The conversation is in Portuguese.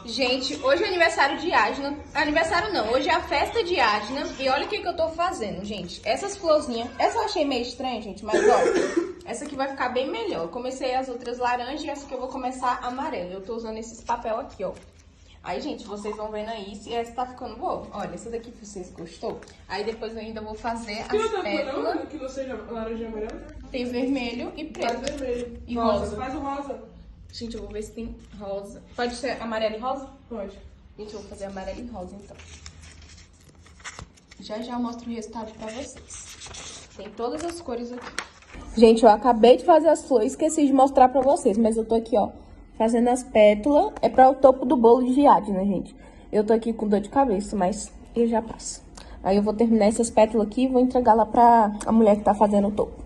Gente, hoje é aniversário de Adna. Aniversário não, hoje é a festa de Adna. E olha o que eu tô fazendo, gente. Essas florzinhas, essa eu achei meio estranha, gente, mas ó, essa aqui vai ficar bem melhor. Eu comecei as outras laranjas e essa aqui eu vou começar amarela. Eu tô usando esses papel aqui, ó. Aí, gente, vocês vão vendo aí se essa tá ficando boa. Olha, essa daqui vocês gostou. Aí depois eu ainda vou fazer as pétalas. Que não seja laranja e amarelo? Tem vermelho e preto. Faz vermelho. E rosa. Faz o rosa. Gente, eu vou ver se tem rosa. Pode ser amarelo e rosa? Pode. Gente, eu vou fazer amarelo e rosa, então. Já eu mostro o resultado pra vocês. Tem todas as cores aqui. Gente, eu acabei de fazer as flores, esqueci de mostrar pra vocês, mas eu tô aqui, ó, fazendo as pétalas. É pra o topo do bolo de Adna, gente. Eu tô aqui com dor de cabeça, mas eu já passo. Aí eu vou terminar essas pétalas aqui e vou entregar lá pra a mulher que tá fazendo o topo.